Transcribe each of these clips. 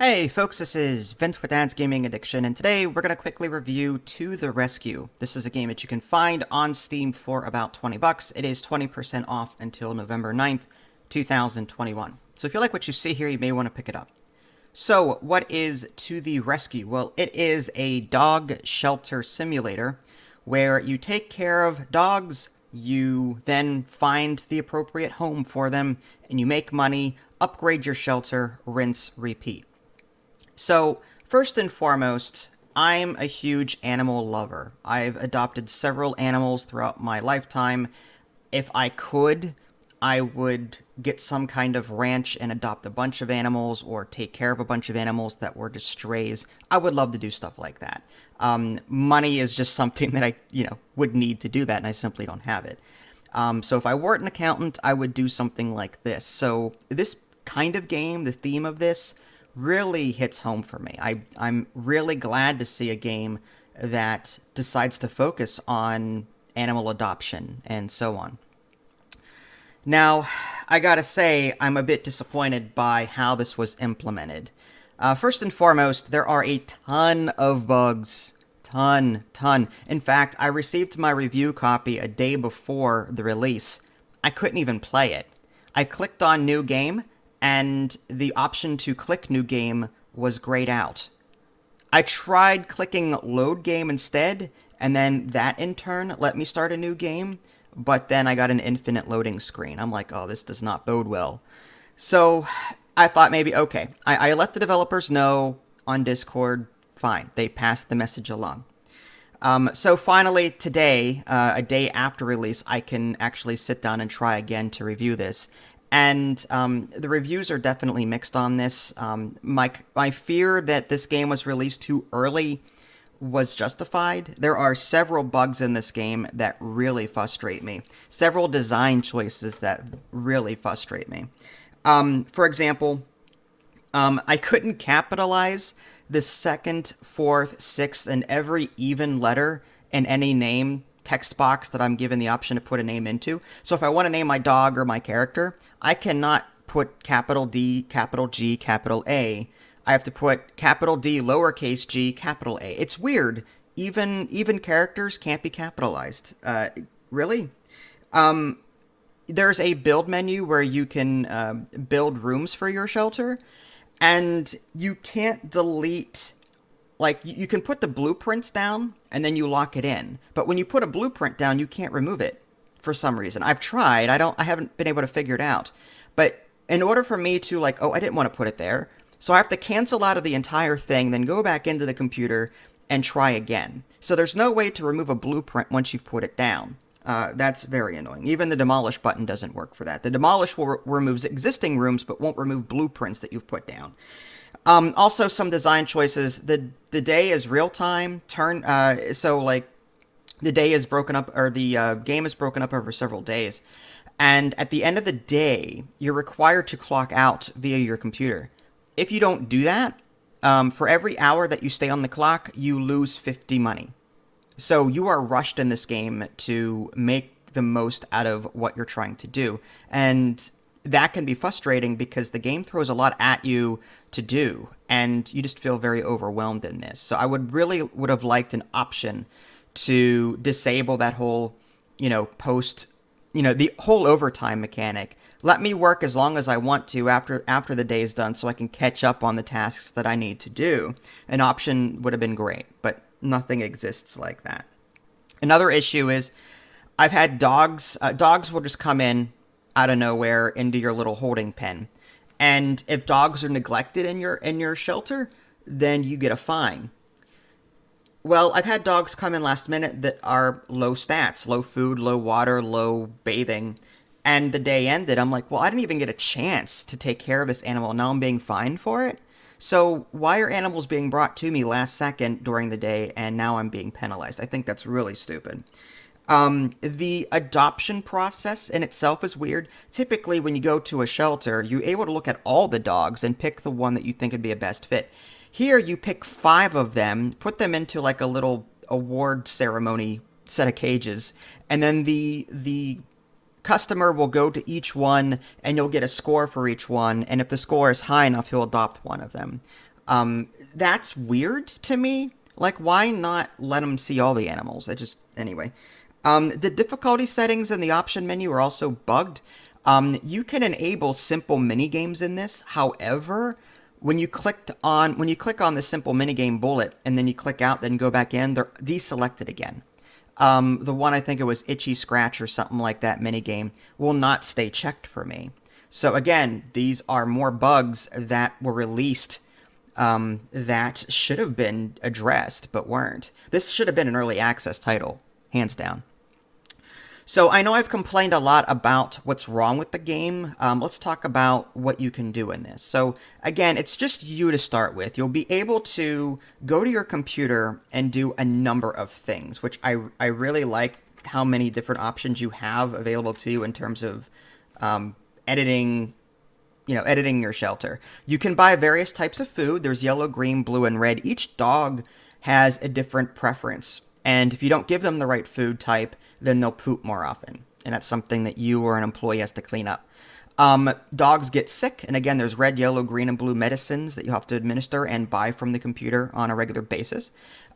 Hey folks, this is Vince with Dad's Gaming Addiction, and today we're going to quickly review To the Rescue. This is a game that you can find on Steam for about 20 bucks. It is 20% off until November 9th, 2021. So if you like what you see here, you may want to pick it up. So what is To the Rescue? Well, it is a dog shelter simulator where you take care of dogs, you then find the appropriate home for them, and you make money, upgrade your shelter, rinse, repeat. So, first and foremost, I'm a huge animal lover. I've adopted several animals throughout my lifetime. If I could, I would get some kind of ranch and adopt a bunch of animals or take care of a bunch of animals that were just strays. I would love to do stuff like that. Money is just something that I, would need to do that, and I simply don't have it. So if I weren't an accountant, I would do something like this. So this kind of game, the theme of this, really hits home for me. I'm really glad to see a game that decides to focus on animal adoption and so on. Now, I gotta say, I'm a bit disappointed by how this was implemented. First and foremost, there are a ton of bugs. Ton. In fact, I received my review copy a day before the release. I couldn't even play it. I clicked on New Game, and the option to click New Game was grayed out. I tried clicking Load Game instead, and then that in turn let me start a new game, but then I got an infinite loading screen. I'm like, oh, this does not bode well. So I thought maybe, okay, I let the developers know on Discord, fine, they passed the message along. So finally today, a day after release, I can actually sit down and try again to review this. And the reviews are definitely mixed on this. My fear that this game was released too early was justified. There are several bugs in this game that really frustrate me. Several design choices that really frustrate me. For example, I couldn't capitalize the second, fourth, sixth, and every even letter in any name text box that I'm given the option to put a name into. So if I want to name my dog or my character, I cannot put capital D, capital G, capital A. I have to put capital D, lowercase g, capital A. It's weird. Even characters can't be capitalized. Really? There's a build menu where you can build rooms for your shelter, and you can't delete. Like, you can put the blueprints down, and then you lock it in. But when you put a blueprint down, you can't remove it for some reason. I've tried. I haven't been able to figure it out. But in order for me to, I didn't want to put it there. So I have to cancel out of the entire thing, then go back into the computer and try again. So there's no way to remove a blueprint once you've put it down. That's very annoying. Even the demolish button doesn't work for that. The demolish will remove existing rooms, but won't remove blueprints that you've put down. Also, some design choices. The day is real time. The day is broken up, or the game is broken up over several days. And at the end of the day, you're required to clock out via your computer. If you don't do that, for every hour that you stay on the clock, you lose 50 money. So you are rushed in this game to make the most out of what you're trying to do. And that can be frustrating because the game throws a lot at you to do, and you just feel very overwhelmed in this. So I would have liked an option to disable that whole, the whole overtime mechanic. Let me work as long as I want to after the day is done so I can catch up on the tasks that I need to do. An option would have been great, but nothing exists like that. Another issue is I've had dogs. Dogs will just come in out of nowhere into your little holding pen. And if dogs are neglected in your shelter, then you get a fine. Well, I've had dogs come in last minute that are low stats, low food, low water, low bathing. And the day ended, I'm like, well, I didn't even get a chance to take care of this animal. Now I'm being fined for it? So why are animals being brought to me last second during the day and now I'm being penalized? I think that's really stupid. The adoption process in itself is weird. Typically, when you go to a shelter, you're able to look at all the dogs and pick the one that you think would be a best fit. Here, you pick 5 of them, put them into a little award ceremony set of cages, and then the customer will go to each one, and you'll get a score for each one, and if the score is high enough, he'll adopt one of them. That's weird to me. Like, why not let them see all the animals? Anyway. The difficulty settings in the option menu are also bugged. You can enable simple mini games in this. However, when you click on the simple minigame bullet and then you click out, then go back in, they're deselected again. The one, I think it was Itchy Scratch or something like that minigame, will not stay checked for me. So again, these are more bugs that were released that should have been addressed but weren't. This should have been an early access title, hands down. So I know I've complained a lot about what's wrong with the game. Let's talk about what you can do in this. So again, it's just you to start with. You'll be able to go to your computer and do a number of things, which I really like how many different options you have available to you in terms of editing your shelter. You can buy various types of food. There's yellow, green, blue, and red. Each dog has a different preference. And if you don't give them the right food type, then they'll poop more often. And that's something that you or an employee has to clean up. Dogs get sick. And again, there's red, yellow, green, and blue medicines that you have to administer and buy from the computer on a regular basis.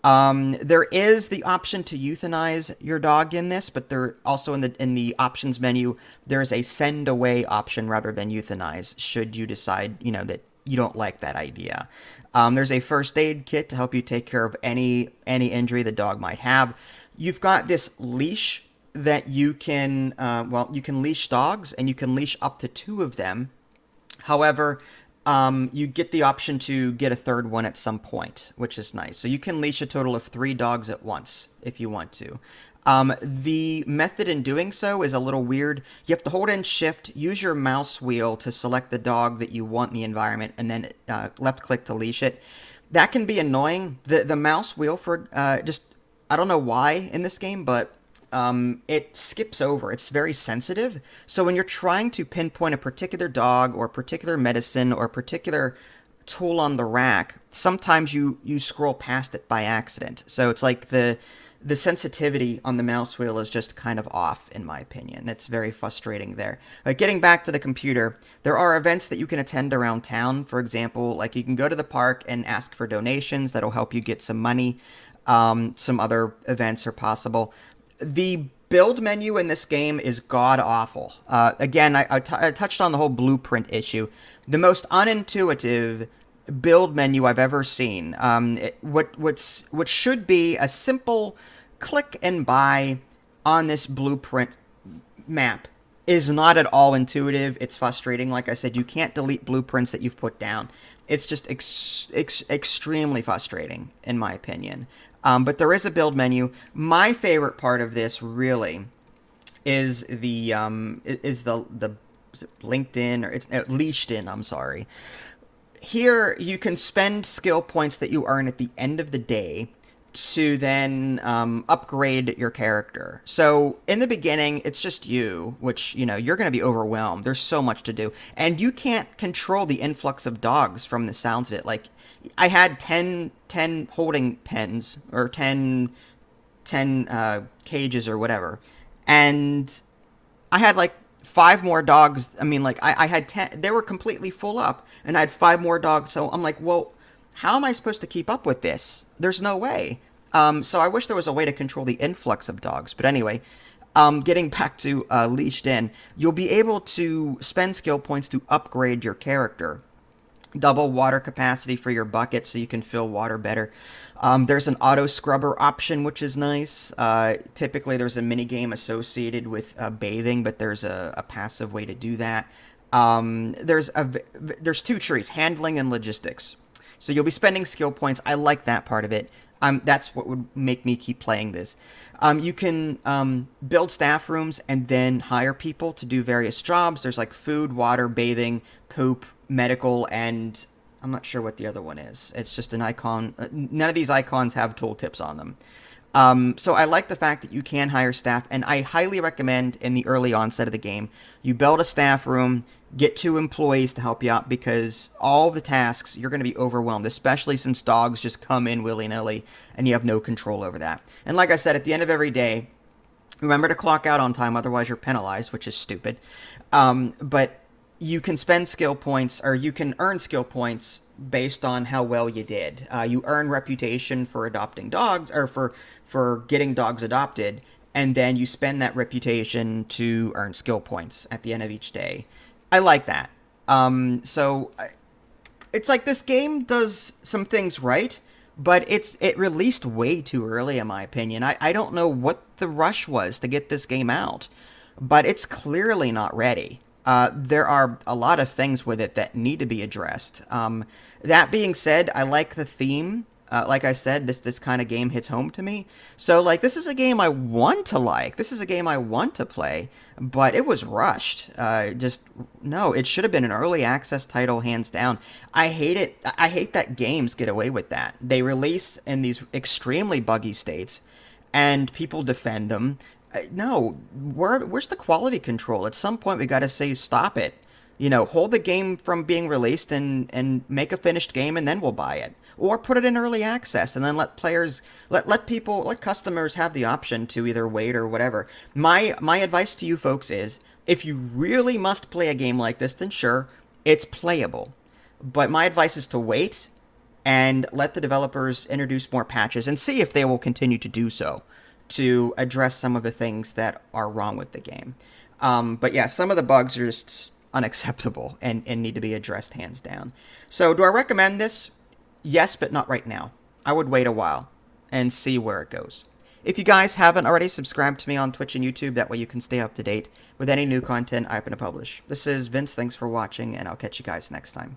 There is the option to euthanize your dog in this, but there also in the options menu, there's a send away option rather than euthanize, should you decide, that you don't like that idea. There's a first aid kit to help you take care of any injury the dog might have. You've got this leash that you can leash dogs, and you can leash up to 2 of them. However, you get the option to get a third one at some point, which is nice. So you can leash a total of 3 dogs at once if you want to. The method in doing so is a little weird. You have to hold in shift, use your mouse wheel to select the dog that you want in the environment, and then left click to leash it. That can be annoying. The mouse wheel for I don't know why in this game, but it skips over. It's very sensitive. So when you're trying to pinpoint a particular dog or a particular medicine or a particular tool on the rack, sometimes you scroll past it by accident. So it's like the sensitivity on the mouse wheel is just kind of off, in my opinion. That's very frustrating there. But getting back to the computer, there are events that you can attend around town. For example, like you can go to the park and ask for donations. That'll help you get some money. Some other events are possible. The build menu in this game is god-awful. Again, I touched on the whole blueprint issue. The most unintuitive build menu I've ever seen. What should be a simple click and buy on this blueprint map is not at all intuitive. It's frustrating. Like I said, you can't delete blueprints that you've put down. It's just extremely frustrating, in my opinion. But there is a build menu. My favorite part of this really is the is it LinkedIn, or it's leashed in. I'm sorry. Here you can spend skill points that you earn at the end of the day to then upgrade your character. So in the beginning, it's just you, which, you're going to be overwhelmed. There's so much to do. And you can't control the influx of dogs from the sounds of it. Like, I had 10 holding pens, or 10 cages or whatever. And I had like 5 more dogs. I mean, like, I had 10, they were completely full up, and I had 5 more dogs. So I'm like, well, how am I supposed to keep up with this? There's no way. So I wish there was a way to control the influx of dogs. But anyway, getting back to leashed in, you'll be able to spend skill points to upgrade your character. Double water capacity for your bucket so you can fill water better. There's an auto scrubber option, which is nice. Typically, there's a mini game associated with bathing, but there's a passive way to do that. There's 2 trees, handling and logistics. So you'll be spending skill points. I like that part of it. That's what would make me keep playing this. You can build staff rooms and then hire people to do various jobs. There's like food, water, bathing, poop, medical, and I'm not sure what the other one is. It's just an icon. None of these icons have tooltips on them. So I like the fact that you can hire staff, and I highly recommend in the early onset of the game, you build a staff room, get 2 employees to help you out, because all the tasks, you're going to be overwhelmed, especially since dogs just come in willy-nilly and you have no control over that. And like I said, at the end of every day, remember to clock out on time, otherwise you're penalized, which is stupid. But you can spend skill points, or you can earn skill points based on how well you did. You earn reputation for adopting dogs, or for getting dogs adopted, and then you spend that reputation to earn skill points at the end of each day. I like that. It's like this game does some things right, but it released way too early in my opinion. I don't know what the rush was to get this game out, but it's clearly not ready. There are a lot of things with it that need to be addressed. That being said, I like the theme. Like I said, this kind of game hits home to me. So like this is a game I want to like. This is a game I want to play, but it was rushed. Just no, it should have been an early access title, hands down. I hate it. I hate that games get away with that. They release in these extremely buggy states, and people defend them. No, where's the quality control? At some point, we got to say stop it. Hold the game from being released and make a finished game, and then we'll buy it. Or put it in early access and then let players, let customers have the option to either wait or whatever. My advice to you folks is, if you really must play a game like this, then sure, it's playable. But my advice is to wait and let the developers introduce more patches and see if they will continue to do so to address some of the things that are wrong with the game. But yeah, some of the bugs are just unacceptable and need to be addressed hands down. So do I recommend this? Yes, but not right now. I would wait a while and see where it goes. If you guys haven't already, subscribe to me on Twitch and YouTube. That way you can stay up to date with any new content I happen to publish. This is Vince. Thanks for watching, and I'll catch you guys next time.